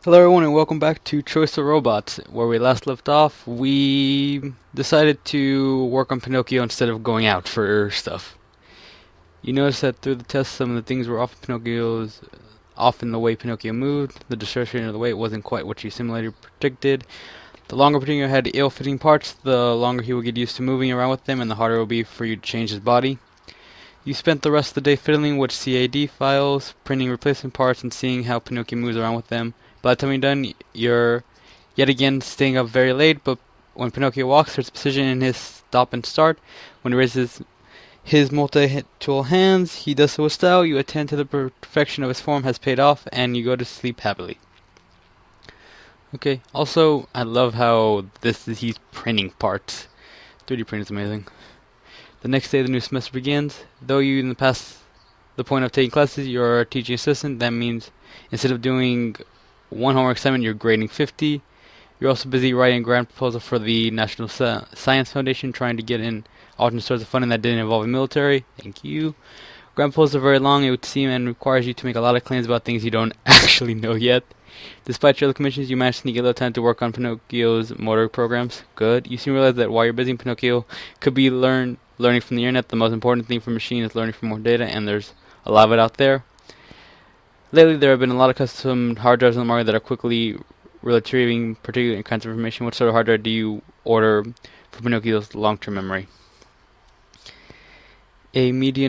Hello everyone and welcome back to Choice of Robots. Where we last left off, we decided to work on Pinocchio instead of going out for stuff. You notice that through the test some of the things were off in the way Pinocchio moved. The distortion of the weight wasn't quite what you simulator predicted. The longer Pinocchio had ill-fitting parts, the longer he would get used to moving around with them and the harder it would be for you to change his body. You spent the rest of the day fiddling with CAD files, printing replacement parts, and seeing how Pinocchio moves around with them. By the time you're done, you're yet again staying up very late, but when Pinocchio walks, there's precision in his stop and start. When he raises his multi-tool hands, he does so with style. You attend to the perfection of his form has paid off, and you go to sleep happily. Okay, also, I love how he's printing parts. 3D print is amazing. The next day the new semester begins. Though you in the past the point of taking classes, you're a teaching assistant. That means instead of doing one homework assignment, you're grading 50. You're also busy writing a grant proposal for the National Science Foundation, trying to get in alternate sources of funding that didn't involve the military. Thank you. Grant proposals are very long, it would seem, and requires you to make a lot of claims about things you don't actually know yet. Despite your other commissions, you managed to sneak a little time to work on Pinocchio's motor programs. Good. You soon realize that while you're busy, Pinocchio could be learning from the internet. The most important thing for a machine is learning from more data, and there's a lot of it out there. Lately, there have been a lot of custom hard drives on the market that are quickly retrieving particular kinds of information. What sort of hard drive do you order for Pinocchio's long-term memory? A media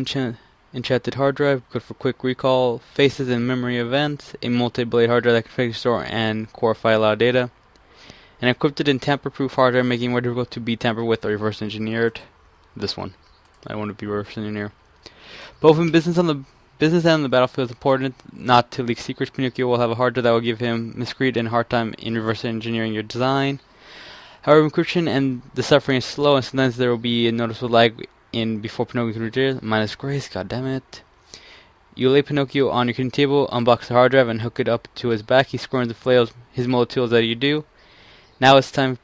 enchanted hard drive, good for quick recall, faces and memory events. A multi-blade hard drive that can quickly store and core file a lot of data. An encrypted and tamper-proof hard drive, making it more difficult to be tampered with or reverse engineered. This one. I want to be reverse engineered. Both in business and on the battlefield, it's important not to leak secrets. Pinocchio will have a hard drive that will give him miscreant and hard time in reverse engineering your design. However, encryption and deciphering is slow, and sometimes there will be a noticeable lag in before Pinocchio can retrieve. Minus grace, goddammit. You lay Pinocchio on your kitchen table, unbox the hard drive, and hook it up to his back. He squirms and flails his multi-tools that you do. Now it's time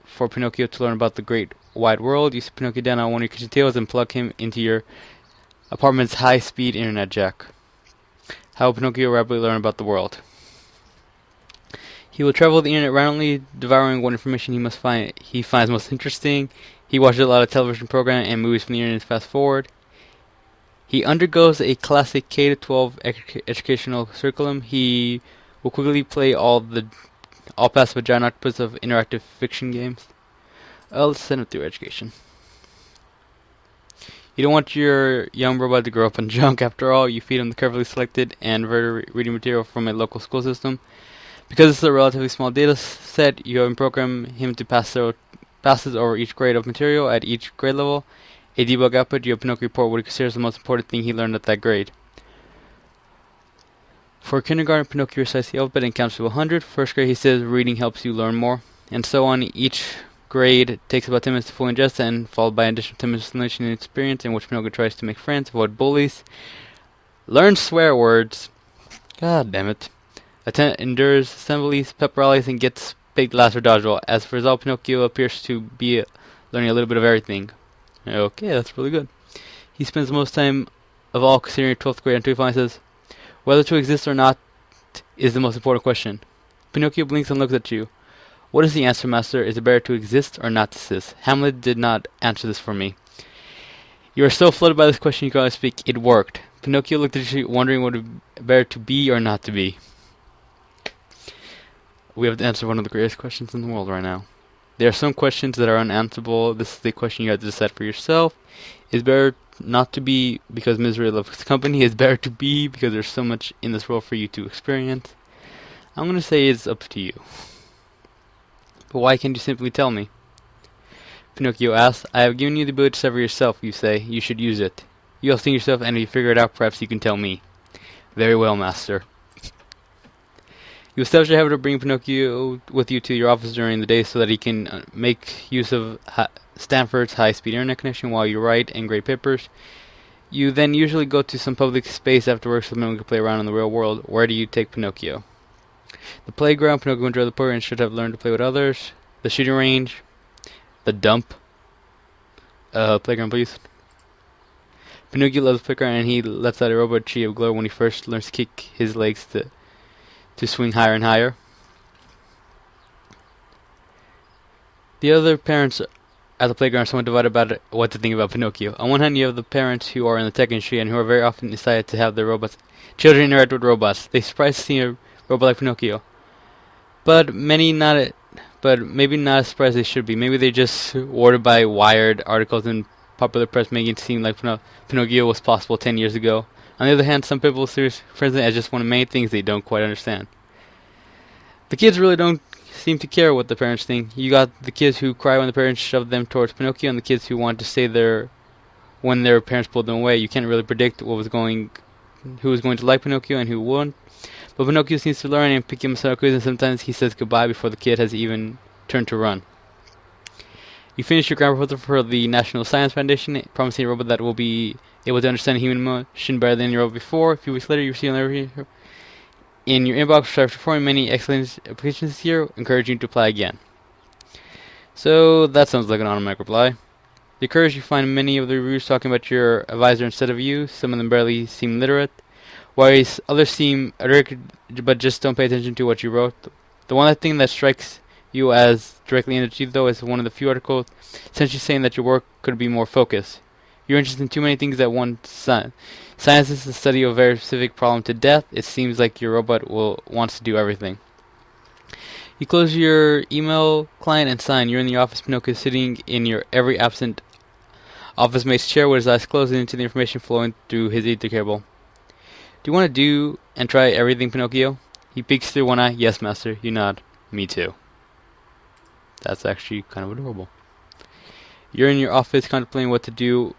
for Pinocchio to learn about the great wide world. You sit Pinocchio down on one of your kitchen tables and plug him into your apartment's high-speed internet jack. How will Pinocchio rapidly learn about the world? He will travel the internet randomly, devouring what information he finds most interesting. He watches a lot of television programs and movies from the internet fast forward. He undergoes a classic K-12 educational curriculum. He will quickly play all past the giant octopus of interactive fiction games. Let's send him through education. You don't want your young robot to grow up on junk. After all, you feed him the carefully selected and varied reading material from a local school system. Because it's a relatively small data set, you have programmed him to passes over each grade of material at each grade level. A debug output, you have Pinocchio report what he considers the most important thing he learned at that grade. For kindergarten, Pinocchio recites the alphabet and counts to 100. First grade, he says reading helps you learn more. And so on. Each grade takes about 10 minutes to fully ingest, and followed by an additional 10 minutes of simulation and experience in which Pinocchio tries to make friends, avoid bullies, learn swear words. God damn it. Endures assemblies, pep rallies, and gets baked last for dodgeball. As a result, Pinocchio appears to be learning a little bit of everything. Okay, that's really good. He spends the most time of all considering 12th grade until he finally says, whether to exist or not is the most important question. Pinocchio blinks and looks at you. What is the answer, master? Is it better to exist or not to exist? Hamlet did not answer this for me. You are so flooded by this question you can only speak. It worked. Pinocchio looked at you, wondering what it would be better to be or not to be. We have to answer one of the greatest questions in the world right now. There are some questions that are unanswerable. This is the question you have to decide for yourself. Is better not to be because misery loves company? Is better to be because there's so much in this world for you to experience? I'm going to say it's up to you. But why can't you simply tell me? Pinocchio asks. I have given you the ability to discover yourself, you say. You should use it. You all think yourself, and if you figure it out, perhaps you can tell me. Very well, master. You establish a habit of bringing Pinocchio with you to your office during the day so that he can make use of Stanford's high-speed internet connection while you write and grade papers. You then usually go to some public space after work so that Pinocchio can play around in the real world. Where do you take Pinocchio? The playground. Pinocchio enjoys the playground and should have learned to play with others. The shooting range. The dump. Playground, please. Pinocchio loves the playground and he lets out a robot tree of glow when he first learns to kick his legs to to swing higher and higher. The other parents at the playground are somewhat divided about what to think about Pinocchio. On one hand, you have the parents who are in the tech industry and who are very often decided to have their children interact with robots. They surprised to see a robot like Pinocchio, but maybe not as surprised as they should be. Maybe they just worded by Wired articles in popular press, making it seem like Pinocchio was possible 10 years ago. On the other hand, some people see it as just one of many things they don't quite understand. The kids really don't seem to care what the parents think. You got the kids who cry when the parents shove them towards Pinocchio, and the kids who want to stay there when their parents pulled them away. You can't really predict who was going to like Pinocchio and who wouldn't. But Pinocchio seems to learn and pick himself quiz, and sometimes he says goodbye before the kid has even turned to run. You finish your grammar proposal for the National Science Foundation, promising a robot that will be able to understand human emotion better than your robot before. A few weeks later, you receive another in your inbox. After performing many excellent applications this year, encouraging you to apply again. So that sounds like an automatic reply. The encourage you find many of the reviews talking about your advisor instead of you. Some of them barely seem literate, whereas others seem irritated but just don't pay attention to what you wrote. The one thing that strikes you as directly aimed at you, though, is one of the few articles essentially saying that your work could be more focused. You're interested in too many things at once. Science is the study of a very specific problem to death. It seems like your robot wants to do everything. You close your email client and sign. You're in the office. Pinocchio is sitting in your every absent office mate's chair with his eyes closed into the information flowing through his ether cable. Do you want to do and try everything, Pinocchio? He peeks through one eye. Yes, master. You nod. Me too. That's actually kind of adorable. You're in your office contemplating what to do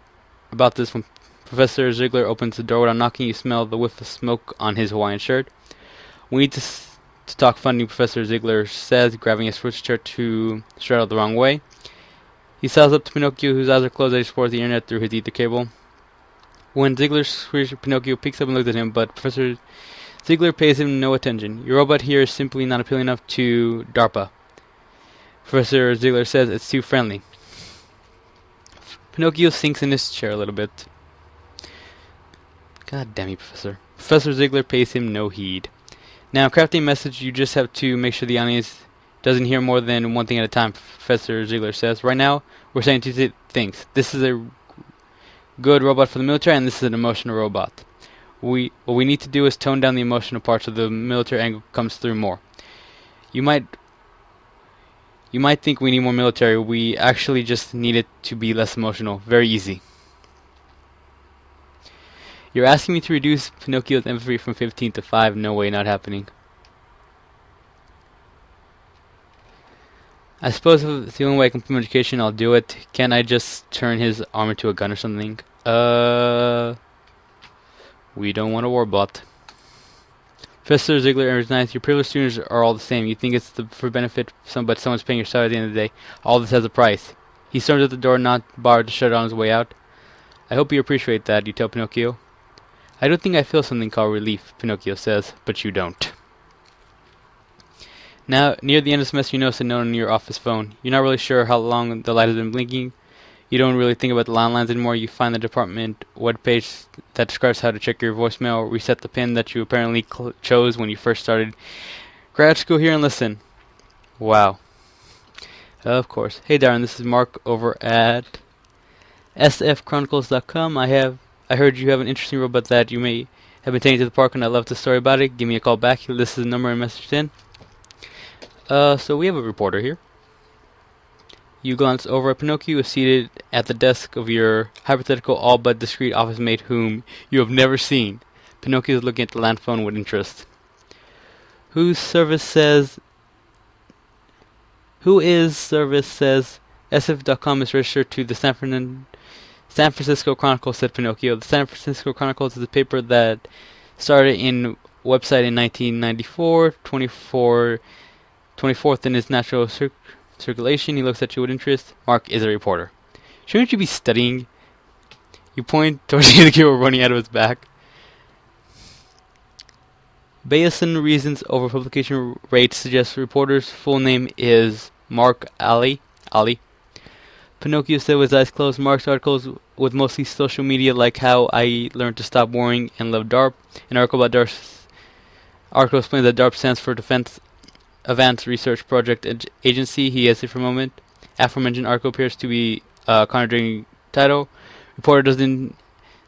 about this when Professor Ziegler opens the door without knocking. You smell the whiff of smoke on his Hawaiian shirt. We need to talk funding, Professor Ziegler says, grabbing a switch chair to straddle the wrong way. He sails up to Pinocchio, whose eyes are closed as he explores the internet through his ether cable. When Ziegler screams, Pinocchio peeks up and looks at him, but Professor Ziegler pays him no attention. Your robot here is simply not appealing enough to DARPA. Professor Ziegler says it's too friendly. Pinocchio sinks in his chair a little bit. God damn you, Professor. Professor Ziegler pays him no heed. Now, crafting a message, you just have to make sure the audience doesn't hear more than one thing at a time, Professor Ziegler says. Right now, we're saying two things. This is a good robot for the military, and this is an emotional robot. What we need to do is tone down the emotional parts so the military angle comes through more. You might think we need more military. We actually just need it to be less emotional. Very easy. You're asking me to reduce Pinocchio's empathy from 15 to 5. No way, not happening. I suppose if it's the only way I can improve education, I'll do it. Can't I just turn his arm into a gun or something? We don't want a war bot. Professor Ziegler recognizes your privileged students are all the same. You think it's for benefit, but someone's paying your salary at the end of the day. All this has a price. He storms at the door, not borrowed to shut it on his way out. I hope you appreciate that, you tell Pinocchio. I don't think I feel something called relief, Pinocchio says, but you don't. Now, near the end of the semester, you notice a note on your office phone. You're not really sure how long the light has been blinking. You don't really think about the landlines anymore. You find the department webpage that describes how to check your voicemail, reset the pin that you apparently chose when you first started grad school here, and listen. Wow. Of course. Hey Darren, this is Mark over at sfchronicles.com. I heard you have an interesting robot that you may have been taking to the park, and I'd love to story about it. Give me a call back. This is the number and message in. So we have a reporter here. You glance over at Pinocchio, who is seated at the desk of your hypothetical all but discreet office mate whom you have never seen. Pinocchio is looking at the land phone with interest. Who is service says SF.com is registered to the San Francisco Chronicle, said Pinocchio. The San Francisco Chronicle is a paper that started in website in 1994, 24th in its natural circulation. He looks at you with interest. Mark is a reporter. Shouldn't you be studying? You point towards the keyboard running out of his back. Bayesian reasons over publication rates suggest reporter's full name is Mark Ali. Pinocchio said with his eyes closed. Mark's articles with mostly social media, like How I Learned to Stop Worrying and Love DARP, an article about DARP's Arco explains that DARP stands for Defense Advanced Research Project Agency. He hesitates for a moment. Aforementioned Arco appears to be a contradicting title. Reporter doesn't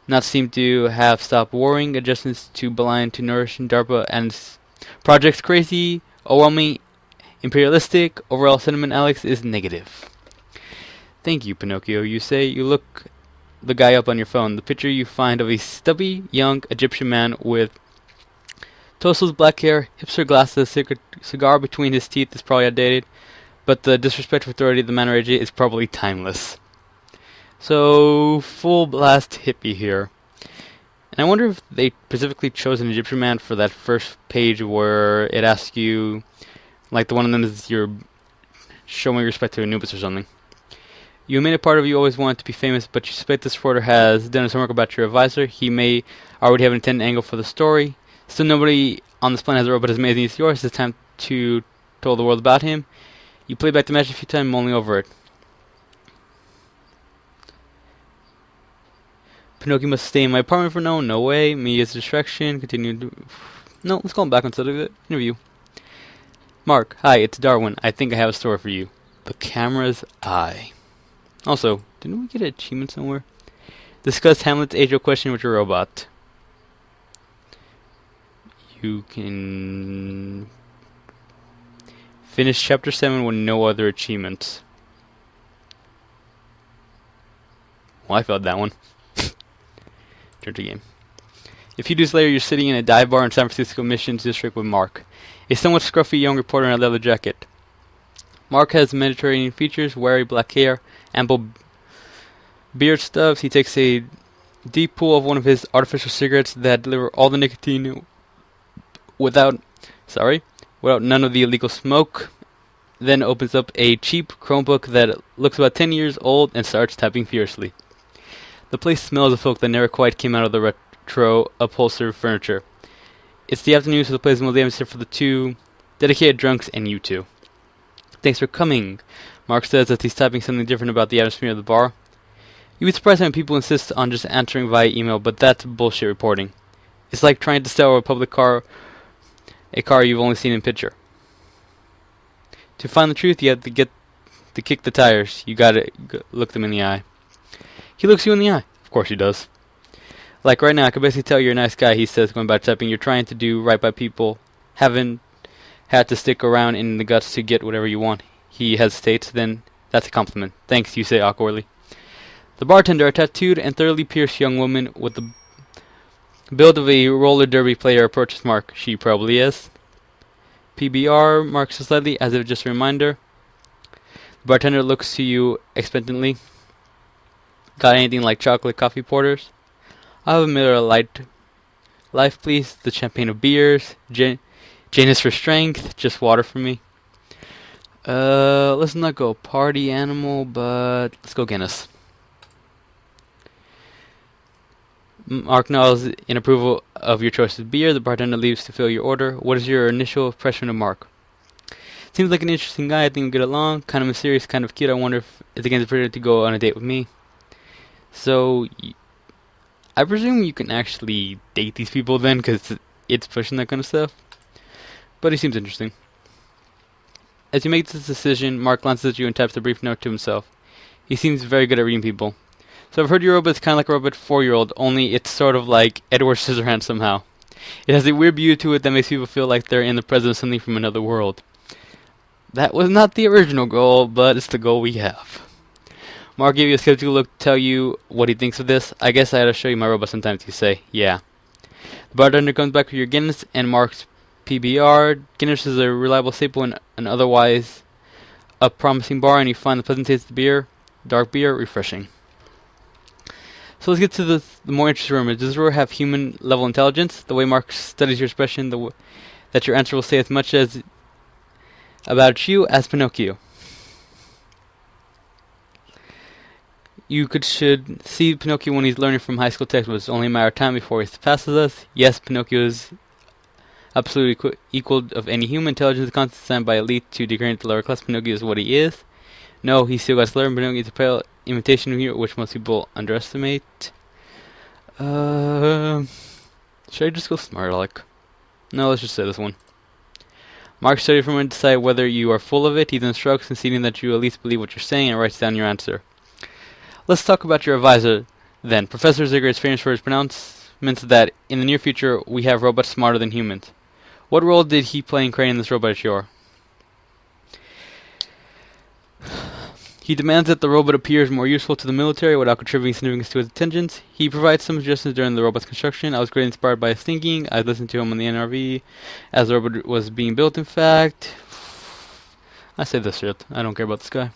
not seem to have stopped worrying. Adjustments too blind to nourish DARPA and projects crazy, overwhelming, imperialistic. Overall sentiment, Alex, is negative. Thank you, Pinocchio. You say. You look the guy up on your phone. The picture you find of a stubby, young Egyptian man with tousled black hair, hipster glasses, cigar between his teeth is probably outdated, but the disrespect for authority of the man is probably timeless. So, full blast hippie here. And I wonder if they specifically chose an Egyptian man for that first page where it asks you, like the one of them is you're showing respect to Anubis or something. You admit a part of you always wanted to be famous, but you suspect this reporter has done his homework about your advisor. He may already have an intended angle for the story. Still, nobody on this planet has a robot as amazing as yours. It's time to tell the world about him. You play back the match a few times, mulling over it. Pinocchio must stay in my apartment for now. No way. Me is a distraction. Continue to... No, let's call him back instead of the interview. Mark, hi, it's Darwin. I think I have a story for you. The camera's eye. Also, didn't we get an achievement somewhere? Discuss Hamlet's age-old question with your robot. You can finish chapter 7 with no other achievements. Well, I failed that one. Turn to game. A few days later, you're sitting in a dive bar in San Francisco Missions District with Mark, a somewhat scruffy young reporter in a leather jacket. Mark has Mediterranean features, wiry black hair, ample beard stubs. He takes a deep pull of one of his artificial cigarettes that deliver all the nicotine without none of the illegal smoke. Then opens up a cheap Chromebook that looks about 10 years old and starts typing furiously. The place smells of folk that never quite came out of the retro upholstered furniture. It's the afternoon, so the place is mostly empty for the two dedicated drunks and you two. Thanks for coming, Mark says as he's typing something different about the atmosphere of the bar. You'd be surprised how many people insist on just answering via email, but that's bullshit reporting. It's like trying to sell a public car, a car you've only seen in picture. To find the truth, you have to kick the tires. You gotta look them in the eye. He looks you in the eye. Of course he does. Like right now, I can basically tell you're a nice guy, he says, going back typing. You're trying to do right by people. Haven't had to stick around in the guts to get whatever you want. He hesitates. Then that's a compliment. Thanks, you say awkwardly. The bartender, a tattooed and thoroughly pierced young woman with the build of a roller derby player, approaches Mark. She probably is. PBR, Mark says slightly, as if just a reminder. The bartender looks to you expectantly. Got anything like chocolate coffee porters? I'll have a Miller Light Life, please. The champagne of beers. Jane is for strength. Just water for me. Let's not go party animal, but let's go Guinness. Mark nods in approval of your choice of beer. The bartender leaves to fill your order. What is your initial impression of Mark? Seems like an interesting guy. I think we get along. Kind of mysterious, kind of cute. I wonder if it's against the period to go on a date with me. So, I presume you can actually date these people then, because it's pushing that kind of stuff. But he seems interesting. As you make this decision, Mark glances at you and types a brief note to himself. He seems very good at reading people. So I've heard your robot's kind of like a robot 4-year-old, only it's sort of like Edward Scissorhands somehow. It has a weird beauty to it that makes people feel like they're in the presence of something from another world. That was not the original goal, but it's the goal we have. Mark gave you a skeptical look to tell you what he thinks of this. I guess I had to show you my robot sometimes, you say. Yeah. The bartender comes back with your Guinness and Mark's PBR. Guinness is a reliable staple in an otherwise a promising bar, and you find the pleasant taste of the beer, dark beer, refreshing. So let's get to the more interesting rumor. Does this rumor have human level intelligence? The way Mark studies your expression, that your answer will say as much as about you as Pinocchio. You should see Pinocchio when he's learning from high school textbooks. It's only a matter of time before he surpasses us. Yes, Pinocchio is absolutely equal of any human intelligence. Constantly designed by elite to degrade the lower class. Pinocchio is what he is. No, he still got to learn. Pinocchio is a pale imitation of you, which most people underestimate. Should I just go smart, like? No, let's just say this one. Mark studied for a moment to decide whether you are full of it. He then shrugs, conceding that you at least believe what you're saying, and writes down your answer. Let's talk about your advisor, then. Professor Ziegler is famous for his pronouncements that, in the near future, we have robots smarter than humans. What role did he play in creating this robot at Shore? He demands that the robot appears more useful to the military without contributing significance to his intentions. He provides some suggestions during the robot's construction. I was greatly inspired by his thinking. I listened to him on the NRV as the robot was being built, in fact. I say this shit. I don't care about this guy.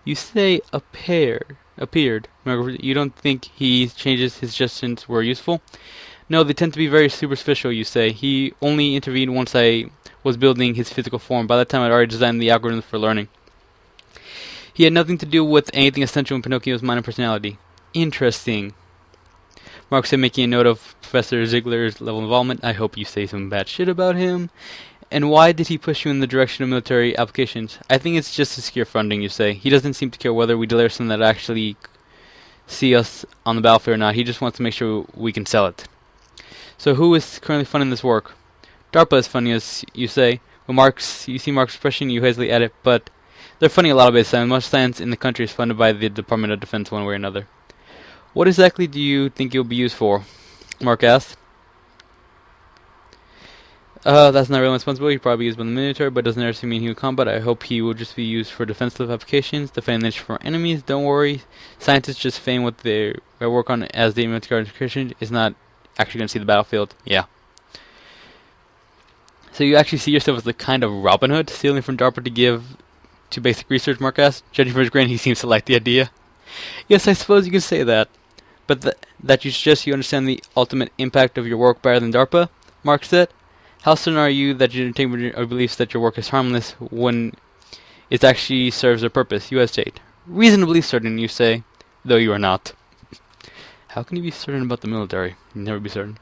You say appeared. You don't think he changes his suggestions were useful? No, they tend to be very superficial, you say. He only intervened once I was building his physical form. By that time, I'd already designed the algorithms for learning. He had nothing to do with anything essential in Pinocchio's mind and personality. Interesting. Mark said, making a note of Professor Ziegler's level of involvement. I hope you say some bad shit about him. And why did he push you in the direction of military applications? I think it's just to secure funding, you say. He doesn't seem to care whether we deliver something that actually see us on the battlefield or not. He just wants to make sure we can sell it. So who is currently funding this work? DARPA is funding us, you say. When you see Mark's expression, you hastily add it, but they're funding a lot of base science. Much science in the country is funded by the Department of Defense one way or another. What exactly do you think it will be used for? Mark asked. That's not really my responsibility. He'll probably be used by the military, but doesn't necessarily mean he will combat. I hope he will just be used for defensive applications, defending niche for enemies. Don't worry. Scientists just feign what they work on as the military education is not actually going to see the battlefield. Yeah. So you actually see yourself as the kind of Robin Hood, stealing from DARPA to give to basic research, Mark asked. Judging from his grin, he seems to like the idea. Yes, I suppose you could say that. But that you suggest you understand the ultimate impact of your work better than DARPA? Mark said. How certain are you that your integrity or beliefs that your work is harmless when it actually serves a purpose? You hesitate. Reasonably certain, you say, though you are not. How can you be certain about the military? You never be certain.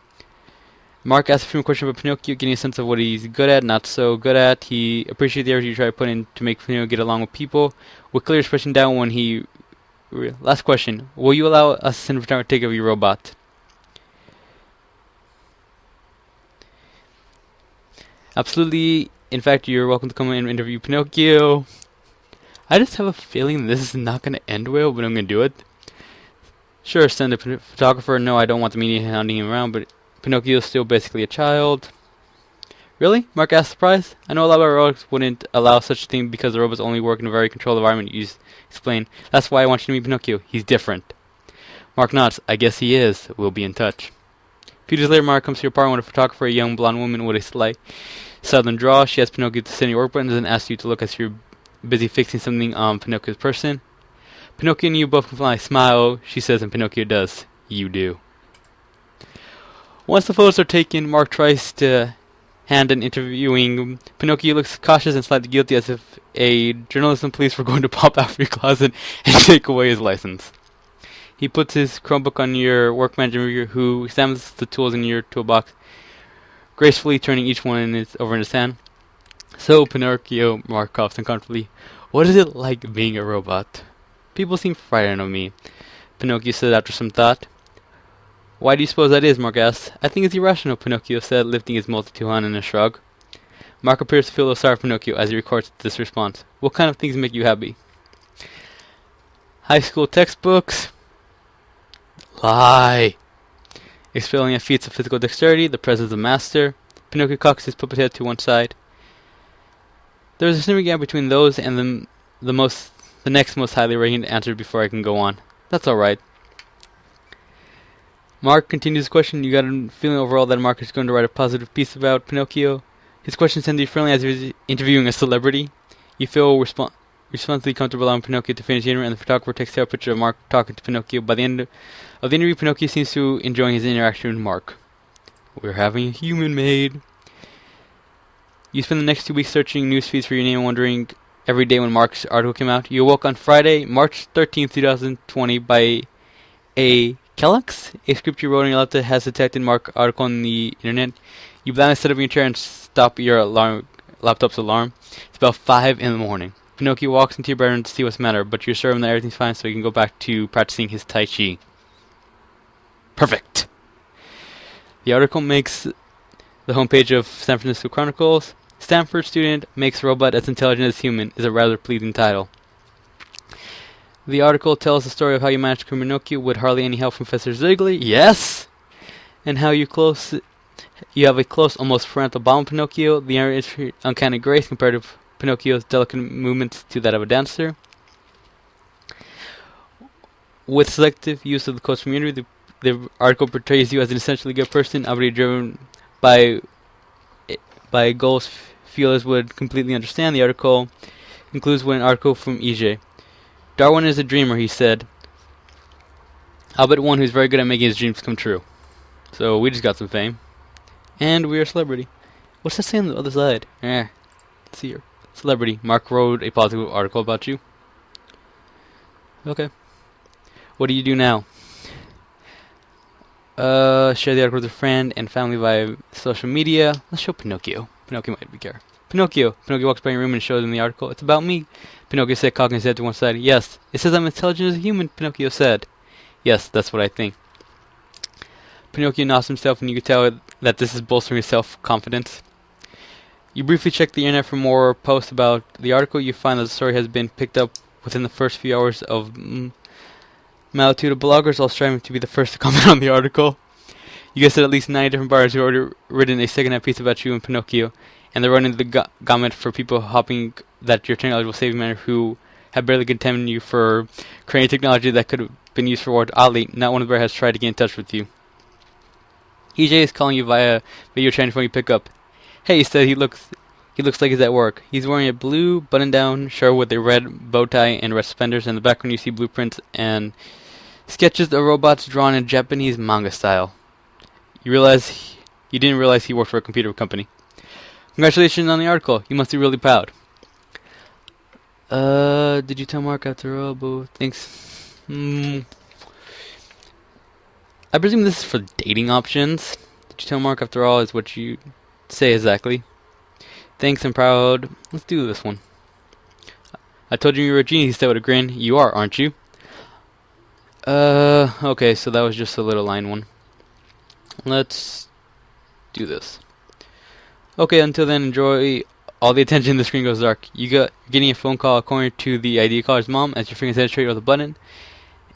Mark asked a few more questions about Pinocchio, getting a sense of what he's good at, not so good at. He appreciated the effort you try to put in to make Pinocchio get along with people. With clear expression down when he... Last question. Will you allow us to send a photographer to take over your robot? Absolutely. In fact, you're welcome to come in and interview Pinocchio. I just have a feeling this is not going to end well, but I'm going to do it. Sure, send a photographer. No, I don't want the media hounding him around, but Pinocchio is still basically a child. Really? Mark asked, surprised. I know a lot of robots wouldn't allow such a thing because the robots only work in a very controlled environment. You explain. That's why I want you to meet Pinocchio. He's different. Mark nods. I guess he is. We'll be in touch. A few days later, Mark comes to your apartment with a photographer, a young blonde woman with a slight southern drawl. She asks Pinocchio to send your work buttons and asks you to look as you're busy fixing something on Pinocchio's person. Pinocchio and you both can fly. Smile, she says, and Pinocchio does. You do. Once the photos are taken, Mark tries to hand an interviewing. Pinocchio looks cautious and slightly guilty, as if a journalist and police were going to pop out of your closet and take away his license. He puts his Chromebook on your work manager, who examines the tools in your toolbox, gracefully turning each one over in his hand. So, Pinocchio, Mark coughs uncomfortably. What is it like being a robot? People seem frightened of me, Pinocchio said after some thought. Why do you suppose that is? Mark asked. I think it's irrational, Pinocchio said, lifting his multi-tool hand in a shrug. Mark appears to feel a little sorry for Pinocchio as he records this response. What kind of things make you happy? High school textbooks. Lie. Excelling at feats of physical dexterity, the presence of master. Pinocchio cocks his puppet head to one side. There is a significant gap between those and the next most highly rated answer before I can go on. That's alright. Mark continues his question. You got a feeling overall that Mark is going to write a positive piece about Pinocchio. His questions tend to be friendly as if he's interviewing a celebrity. You feel responsibly comfortable allowing Pinocchio to finish the interview, and the photographer takes a picture of Mark talking to Pinocchio. By the end of the interview, Pinocchio seems to enjoying his interaction with Mark. We're having a human made. You spend the next 2 weeks searching news feeds for your name and wondering every day when Mark's article came out. You awoke on Friday, March 13th, 2020 by a Kellogg's, a script you wrote in your laptop has detected Mark's article on the internet. You blindly set up your chair and stop your laptop's alarm. It's about 5 in the morning. Pinocchio walks into your bedroom to see what's the matter, but you're certain that everything's fine so he can go back to practicing his Tai Chi. Perfect! The article makes The homepage of San Francisco Chronicles. Stanford student makes robot as intelligent as human is a rather pleasing title. The article tells the story of how you managed Pinnochio with hardly any help from Professor Ziegler. Yes! And how you have a close, almost parental bond with Pinocchio. The error is uncanny grace compared to Pinocchio's delicate movements to that of a dancer. With selective use of the quotes from community, the article portrays you as an essentially good person, obviously driven by goals feelers would completely understand. The article concludes with an article from EJ. Darwin is a dreamer, he said. I'll bet one who's very good at making his dreams come true. So we just got some fame. And we're a celebrity. What's that say on the other side? Let's see here. Celebrity. Mark wrote a positive article about you. Okay. What do you do now? Share the article with a friend and family via social media. Let's show Pinocchio. Pinocchio might be care. Pinocchio. Pinocchio walks by your room and shows him the article. It's about me. Pinocchio said, cocking his head to one side. Yes. It says I'm intelligent as a human, Pinocchio said. Yes, that's what I think. Pinocchio nods himself, and you can tell that this is bolstering his self-confidence. You briefly check the internet for more posts about the article. You find that the story has been picked up within the first few hours of multitude of bloggers, all striving to be the first to comment on the article. You guessed that at least 9 different bloggers who already written a second-hand piece about you and Pinocchio, and they're running the gamut for people hoping that your technology will save you, man, who have barely condemned you for creating technology that could have been used for war. Oddly, not one of them has tried to get in touch with you. EJ is calling you via video chat when you pick up. Hey, he said he looks like he's at work. He's wearing a blue button-down shirt with a red bow tie and red suspenders. In the background you see blueprints and sketches of robots drawn in Japanese manga style. You didn't realize he worked for a computer company. Congratulations on the article. You must be really proud. Did you tell Mark after all? Both thanks. I presume this is for dating options. Did you tell Mark after all is what you say exactly. Thanks, I'm proud. Let's do this one. I told you were a genius, he said with a grin. You are, aren't you? Okay, so that was just a little line one. Let's do this. Okay, until then, enjoy all the attention. The screen goes dark. You're getting a phone call according to the ID caller's mom as your fingers head straight over the button.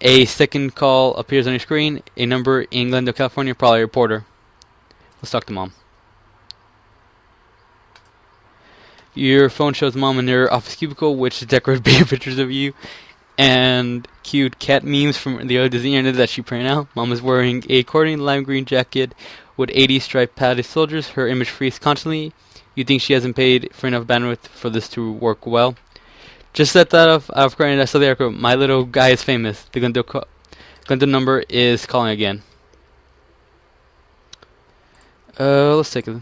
A second call appears on your screen. A number in Glendale, California, probably a reporter. Let's talk to mom. Your phone shows mom in her office cubicle, which is decorated with pictures of you and cute cat memes from the other Disney internet that she printed out. Mom is wearing a accordion lime green jacket with 80 striped padded soldiers. Her image freezes constantly. You think she hasn't paid for enough bandwidth for this to work well. Just set that out of credit. I saw the article. My little guy is famous. The Glendale number is calling again. Let's take it.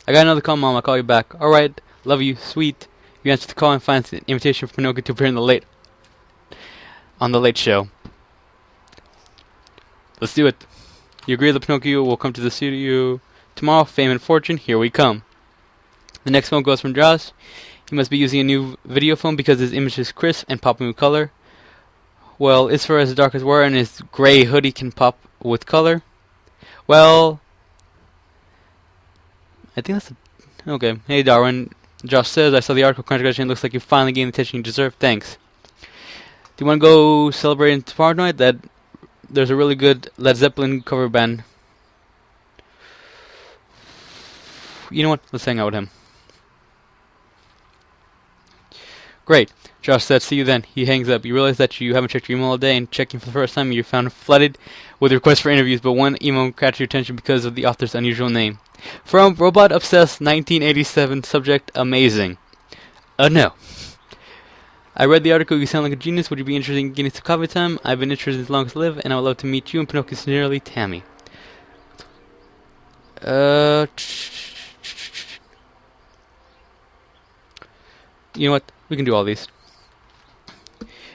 I got another call, mom. I'll call you back. Alright. Love you. Sweet. You answer the call and find an invitation for Pinocchio to appear on the Late Show. Let's do it. You agree that Pinocchio will come to the studio tomorrow. Fame and fortune. Here we come. The next phone goes from Josh. He must be using a new video phone because his image is crisp and popping with color. Well, it's for as dark as we're, and his gray hoodie can pop with color. Well, I think that's okay. Hey, Darwin. Josh says, I saw the article. Congratulations. Looks like you finally gained the attention you deserve. Thanks. Do you want to go celebrating tomorrow night? That there's a really good Led Zeppelin cover band. You know what? Let's hang out with him. Great. Josh said, see you then. He hangs up. You realize that you haven't checked your email all day, and checking for the first time, you found flooded with requests for interviews, but one email catches your attention because of the author's unusual name. From Robot Obsessed 1987, subject amazing. No. I read the article. You sound like a genius. Would you be interested in getting some coffee time? I've been interested as long as I live, and I would love to meet you and Pinocchio. Sincerely, Tammy. You know what? We can do all these.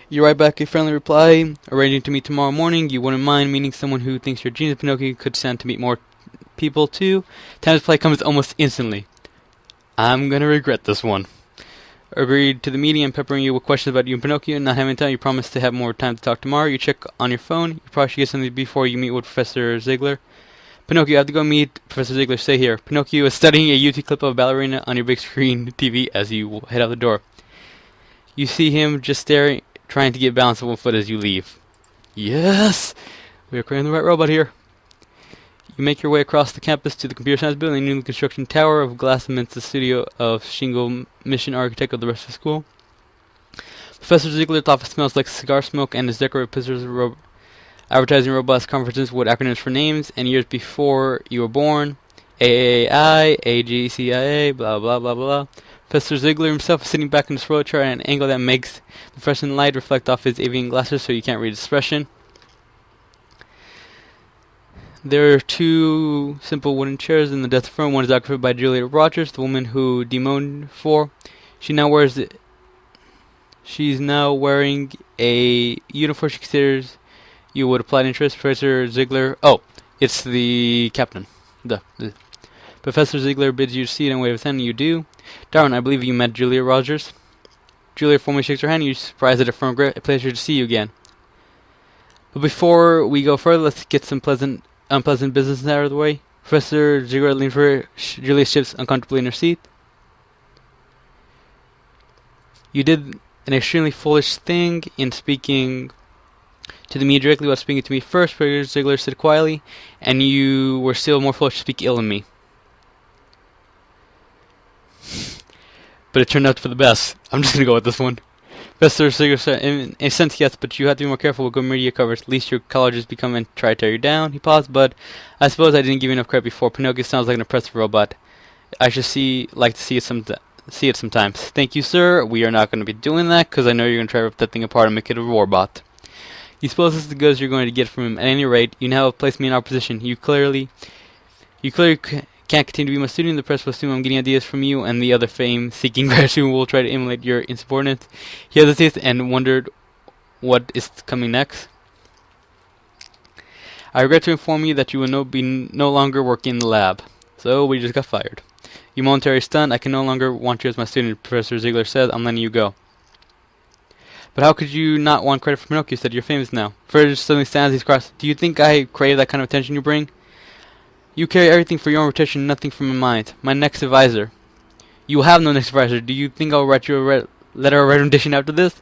You write back a friendly reply, arranging to meet tomorrow morning. You wouldn't mind meeting someone who thinks you're a genius. Pinocchio could stand to meet more people too. Time's play comes almost instantly. I'm gonna regret this one. Agreed to the meeting and peppering you with questions about you and Pinocchio. Not having time, you promise to have more time to talk tomorrow. You check on your phone. You probably should get something before you meet with Professor Ziegler. Pinocchio, I have to go meet Professor Ziegler. Stay here. Pinocchio is studying a YouTube clip of a ballerina on your big screen TV as you head out the door. You see him just staring, trying to get balance on one foot as you leave. Yes! We are creating the right robot here. You make your way across the campus to the computer science building, a newly construction tower of glass amidst the studio of Shingo, mission architect of the rest of the school. Professor Ziegler's office smells like cigar smoke and is decorated with pictures of advertising robots, conferences with acronyms for names and years before you were born. AAI, AGCIA, blah blah blah blah. Professor Ziegler himself is sitting back in his roller chair at an angle that makes the fluorescent light reflect off his avian glasses so you can't read his expression. There are two simple wooden chairs in the desk room. One is occupied by Julia Rogers, the woman who demoted for. She's now wearing a uniform she considers you would apply interest. Professor Ziegler. Oh, it's the captain. The Professor Ziegler bids you to seat and wave his hand. You do. Darwin, I believe you met Julia Rogers. Julia formally shakes her hand. You're surprised at it from a pleasure to see you again. But before we go further, let's get some unpleasant business out of the way. Professor Ziegler leans for Julia shifts uncomfortably in her seat. You did an extremely foolish thing in speaking to the media directly while speaking to me first. Professor Ziegler said quietly, and you were still more foolish to speak ill of me. But it turned out for the best. I'm just gonna go with this one. Professor Ziegler said, in a sense, yes, but you have to be more careful with good media coverage. At least your colleges become and try to tear you down. He paused, but I suppose I didn't give you enough credit before. Pinocchio sounds like an impressive robot. I should like to see it sometimes. Thank you, sir. We are not going to be doing that, because I know you're going to try to rip that thing apart and make it a robot. You suppose this is as good as you're going to get from him. At any rate, you now have placed me in opposition. You clearly can't continue to be my student. The press will assume I'm getting ideas from you, and the other fame-seeking graduate will try to emulate your insubordinate. He hesitates and wondered what is coming next. I regret to inform you that you will be no longer working in the lab. So, we just got fired. You momentarily stunned. I can no longer want you as my student, Professor Ziegler said. I'm letting you go. But how could you not want credit for Pinocchio? Said you're famous now. Frederick suddenly stands. He's crossed. Do you think I created that kind of attention you bring? You carry everything for your own reputation, nothing from my mind. My next advisor. You have no next advisor. Do you think I'll write you a letter of recommendation after this?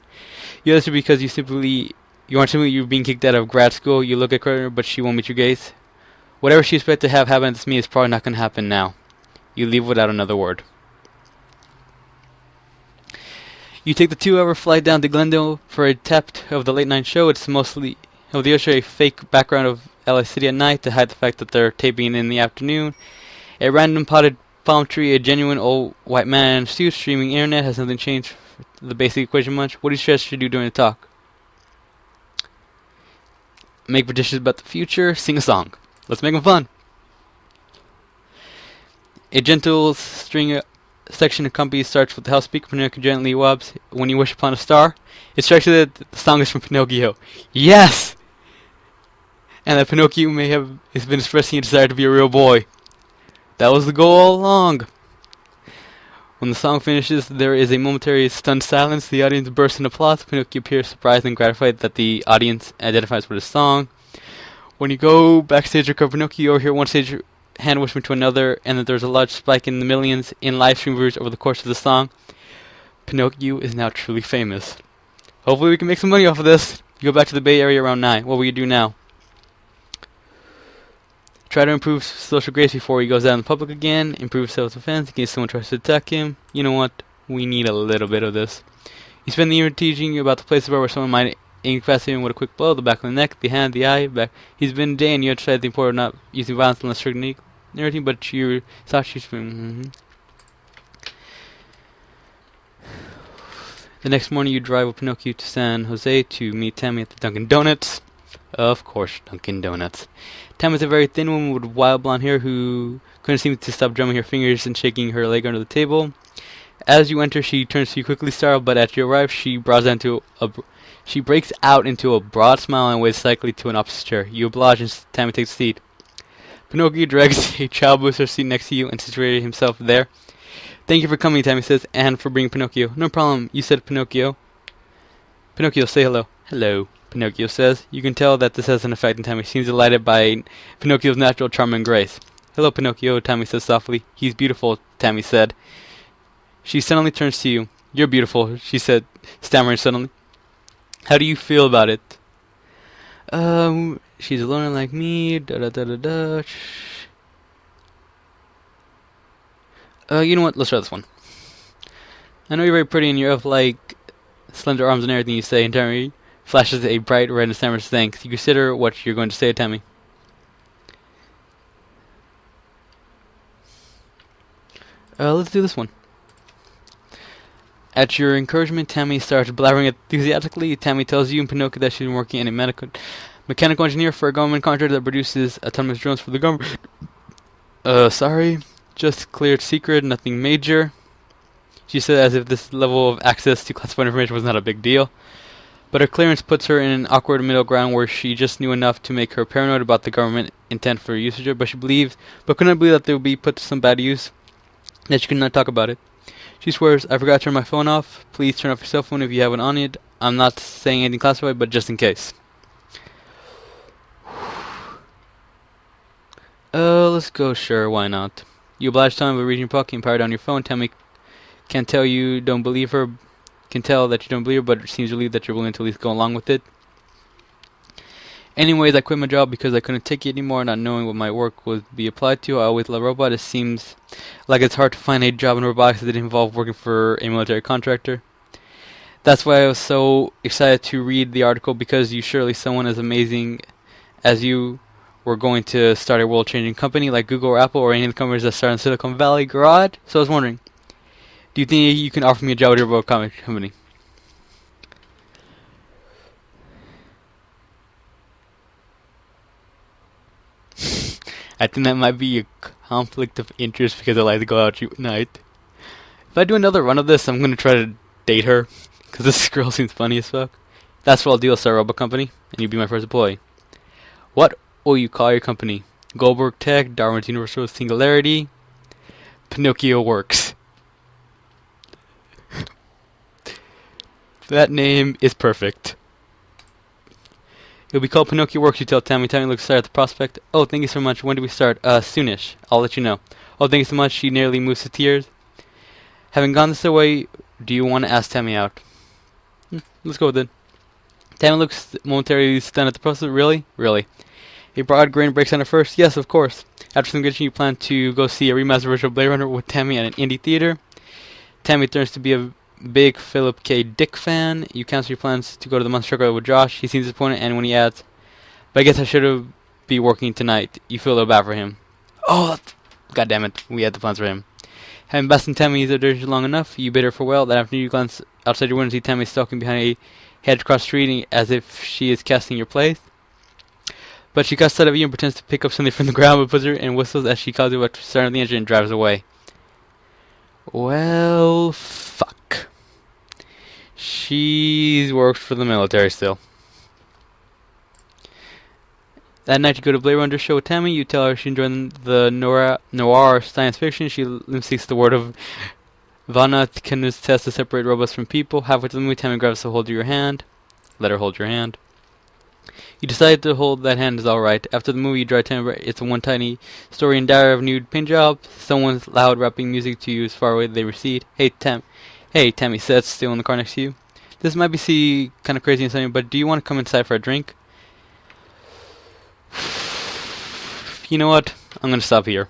You answer because you're being kicked out of grad school. You look at her, but she won't meet your gaze. Whatever she expected to have happen to me is probably not going to happen now. You leave without another word. You take the 2-hour flight down to Glendale for a tap of the late night show. It's mostly of the show a fake background of LA City at night to hide the fact that they're taping in the afternoon. A random potted palm tree, a genuine old white man in a suit, streaming internet. Has nothing changed the basic equation much? What do you suggest you do during the talk? Make predictions about the future. Sing a song. Let's make them fun. A gentle string section accompanies starts with the house speaker. Pinocchio gently wobbles. When you wish upon a star, it strikes you that the song is from Pinocchio. Yes! And that Pinocchio has been expressing a desire to be a real boy. That was the goal all along. When the song finishes, there is a momentary stunned silence. The audience bursts in applause. Pinocchio appears surprised and gratified that the audience identifies with his song. When you go backstage to recover Pinocchio, you hear one stage hand whisper to another, and that there's a large spike in the millions in live stream views over the course of the song. Pinocchio is now truly famous. Hopefully we can make some money off of this. You go back to the Bay Area around 9. What will you do now? Try to improve social grace before he goes out in the public again. Improve self-defense in case someone tries to attack him. You know what? We need a little bit of this. You spend the year teaching about the places where someone might incapacitate him with a quick blow, the back of the neck, the hand, the eye, back. He's been a day and you emphasize the importance of not using violence unless strict anything, but you thought she's been... The next morning you drive with Pinocchio to San Jose to meet Tammy at the Dunkin' Donuts. Of course, Dunkin' Donuts. Tam is a very thin woman with wild blonde hair who couldn't seem to stop drumming her fingers and shaking her leg under the table. As you enter, she turns to you quickly, startled, but as you arrive, she breaks out into a broad smile and waves slightly to an opposite chair. You oblige and Tammy takes a seat. Pinocchio drags a child booster seat next to you and situated himself there. Thank you for coming, Tammy says, and for bringing Pinocchio. No problem, you said Pinocchio. Pinocchio, say hello. Hello. Pinocchio says. You can tell that this has an effect on Tammy. She seems delighted by Pinocchio's natural charm and grace. Hello, Pinocchio, Tammy says softly. He's beautiful, Tammy said. She suddenly turns to you. You're beautiful, she said, stammering suddenly. How do you feel about it? She's a loner like me, da-da-da-da-da. You know what? Let's try this one. I know you're very pretty and you have, like, slender arms and everything you say, and Tammy flashes a bright red and stammers thanks. You consider what you're going to say, Tammy. Let's do this one. At your encouragement, Tammy starts blabbering enthusiastically. Tammy tells you and Pinocchio that she's been working as a mechanical engineer for a government contractor that produces autonomous drones for the government. Sorry. Just cleared secret, nothing major. She said as if this level of access to classified information was not a big deal. But her clearance puts her in an awkward middle ground where she just knew enough to make her paranoid about the government intent for usage of it, but could not believe that they would be put to some bad use, that she could not talk about it. She swears, I forgot to turn my phone off. Please turn off your cell phone if you have it on it. I'm not saying anything classified, but just in case. Let's go, sure, why not? You oblige time by reaching your pocket and power down your phone. Tammy can tell you don't believe her, can tell that you don't believe her, but it seems relieved that you're willing to at least go along with it. Anyways, I quit my job because I couldn't take it anymore, not knowing what my work would be applied to. I always love robots. It seems like it's hard to find a job in robotics that didn't involve working for a military contractor. That's why I was so excited to read the article, because you surely someone as amazing as you were going to start a world-changing company like Google or Apple or any of the companies that start in Silicon Valley. Garage. So I was wondering, do you think you can offer me a job with your robot company? I think that might be a conflict of interest because I like to go out at night. If I do another run of this, I'm going to try to date her, because this girl seems funny as fuck. That's what I'll do. I'll start a robot company, and you'll be my first employee. What will you call your company? Goldberg Tech, Darwin's Universal Singularity, Pinocchio Works. That name is perfect. It'll be called Pinocchio Works, you tell Tammy. Tammy looks excited at the prospect. Oh, thank you so much. When do we start? Soonish. I'll let you know. Oh, thank you so much. She nearly moves to tears. Having gone this way, do you want to ask Tammy out? Let's go with it. Tammy looks momentarily stunned at the prospect. Really? Really? A broad grin breaks on her first. Yes, of course. After some good, you plan to go see a remastered version of Blade Runner with Tammy at an indie theater. Tammy turns to be a big Philip K. Dick fan. You cancel your plans to go to the Monster Truck with Josh. He seems disappointed, and when he adds, but I guess I should be working tonight, you feel a little bad for him. Oh, god damn it. We had the plans for him. Having bested Tammy's dirty long enough, you bid her farewell. That afternoon you glance outside your window and see Tammy stalking behind a hedge across the street as if she is casting your place. But she cuts out of you and pretends to pick up something from the ground, but puts her and whistles as she calls you at the start of the engine and drives away. Well, fuck. She works for the military still. That night you go to Blade Runner show with Tammy. You tell her she enjoyed the noir science fiction. She seeks the word of Vanna Canu's test to separate robots from people. Halfway through the movie, Tammy grabs a hold of your hand. Let her hold your hand. You decide to hold that hand is alright. After the movie, you drive Tammy. It's a one tiny story in diary of nude paint job. Someone's loud rapping music to you as far away they recede. Hey, Tammy says, still in the car next to you. This might be kind of crazy and something, but do you want to come inside for a drink? You know what? I'm going to stop here.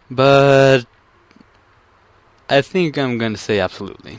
But I think I'm going to say absolutely.